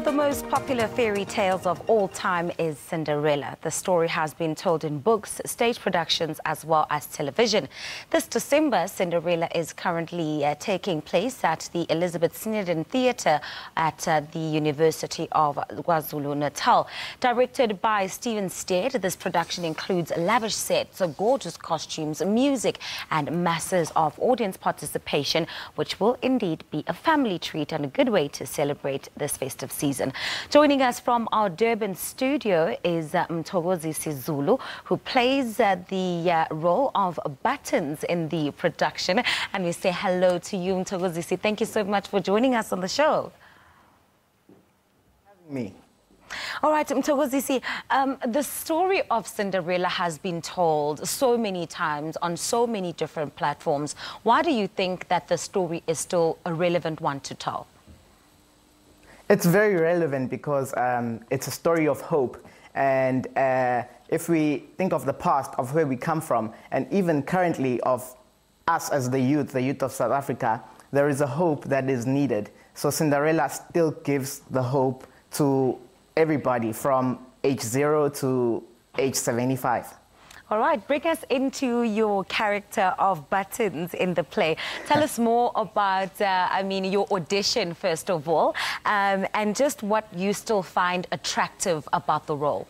of the most popular fairy tales of all time is Cinderella. The story has been told in books, stage productions, as well as television. This December, Cinderella is currently taking place at the Elizabeth Sneddon Theatre at the University of KwaZulu Natal. Directed by Steven Stead, this production includes lavish sets of gorgeous costumes, music, and masses of audience participation, which will indeed be a family treat and a good way to celebrate this festive season. Joining us from our Durban studio is Mthokozisi Zulu, who plays the role of Buttons in the production. And we say hello to you, Mthokozisi. Thank you so much for joining us on the show. Having me. All right, Mthokozisi, the story of Cinderella has been told so many times on so many different platforms. Why do you think that the story is still a relevant one to tell? It's very relevant because it's a story of hope. And if we think of the past, of where we come from, and even currently of us as the youth of South Africa, there is a hope that is needed. So Cinderella still gives the hope to everybody from age 0 to age 75. All right, bring us into your character of Buttons in the play. Tell us more about, your audition, first of all, and just what you still find attractive about the role.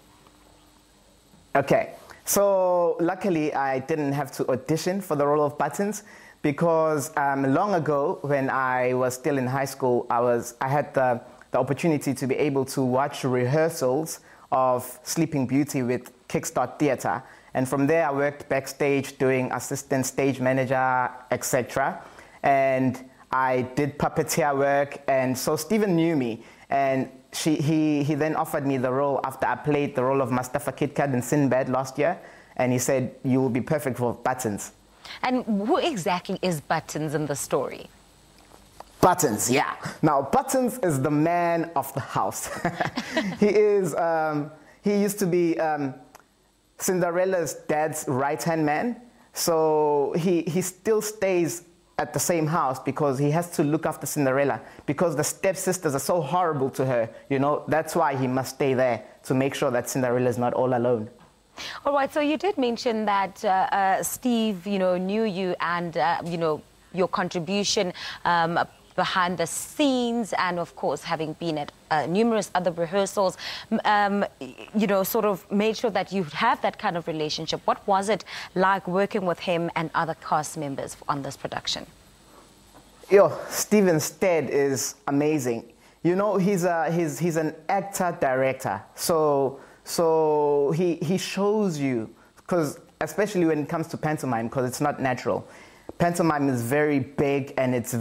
Okay, so luckily I didn't have to audition for the role of Buttons because long ago, when I was still in high school, I had the opportunity to be able to watch rehearsals of Sleeping Beauty with Kickstart Theatre. And from there, I worked backstage doing assistant stage manager, etc. And I did puppeteer work. And so Steven knew me. And he then offered me the role after I played the role of Mustafa Kid Kat in Sinbad last year. And he said, you will be perfect for Buttons. And who exactly is Buttons in the story? Buttons, yeah. Now, Buttons is the man of the house. He used to be Cinderella's dad's right-hand man. So he still stays at the same house because he has to look after Cinderella because the stepsisters are so horrible to her. You know, that's why he must stay there to make sure that Cinderella is not all alone. All right, so you did mention that Steve, knew you and, your contribution behind the scenes and, of course, having been at numerous other rehearsals, sort of made sure that you have that kind of relationship. What was it like working with him and other cast members on this production? Steven Stead is amazing. You know, he's an actor-director. So he shows you, because especially when it comes to pantomime, because it's not natural. Pantomime is very big and it's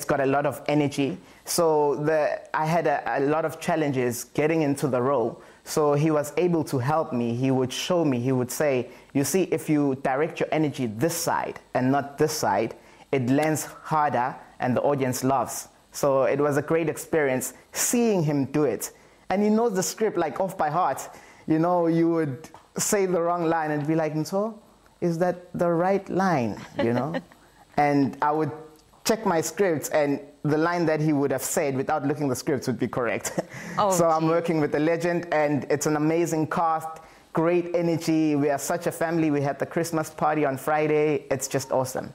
got a lot of energy. So I had a lot of challenges getting into the role. So he was able to help me. He would show me, he would say, you see, if you direct your energy this side and not this side, it lands harder and the audience laughs. So it was a great experience seeing him do it. And he knows the script like off by heart. You know, you would say the wrong line and be like, so is that the right line, And I would check my scripts and the line that he would have said without looking the scripts would be correct. Oh, so I'm working with a legend and it's an amazing cast, great energy. We are such a family. We had the Christmas party on Friday. It's just awesome.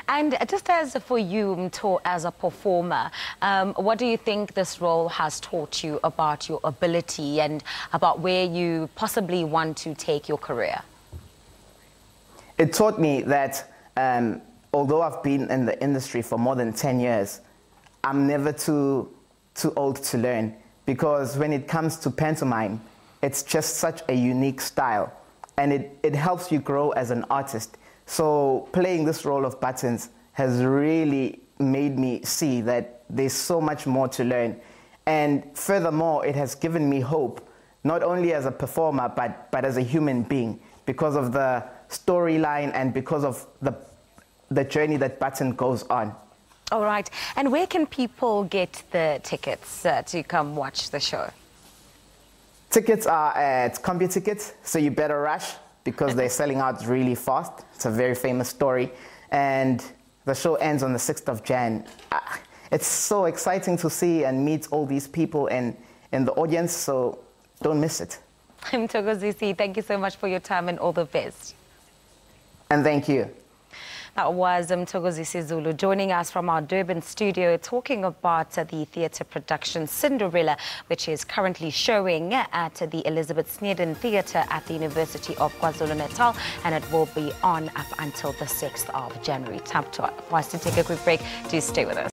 And just as for you, Mtho, as a performer, what do you think this role has taught you about your ability and about where you possibly want to take your career? It taught me that although I've been in the industry for more than 10 years, I'm never too old to learn. Because when it comes to pantomime, it's just such a unique style. And it helps you grow as an artist. So playing this role of Buttons has really made me see that there's so much more to learn. And furthermore, it has given me hope, not only as a performer, but as a human being, because of the storyline and because of the journey that Button goes on. All right. And where can people get the tickets to come watch the show? Tickets are at CompuTickets, so you better rush because they're selling out really fast. It's a very famous story. And the show ends on the 6th of Jan. it's so exciting to see and meet all these people in the audience, so don't miss it. Mthokozisi, thank you so much for your time and all the best. And thank you. That was Mthokozisi Zulu joining us from our Durban studio, talking about the theatre production Cinderella, which is currently showing at the Elizabeth Sneddon Theatre at the University of KwaZulu Natal, and it will be on up until the 6th of January. Time for us to take a quick break. Do stay with us.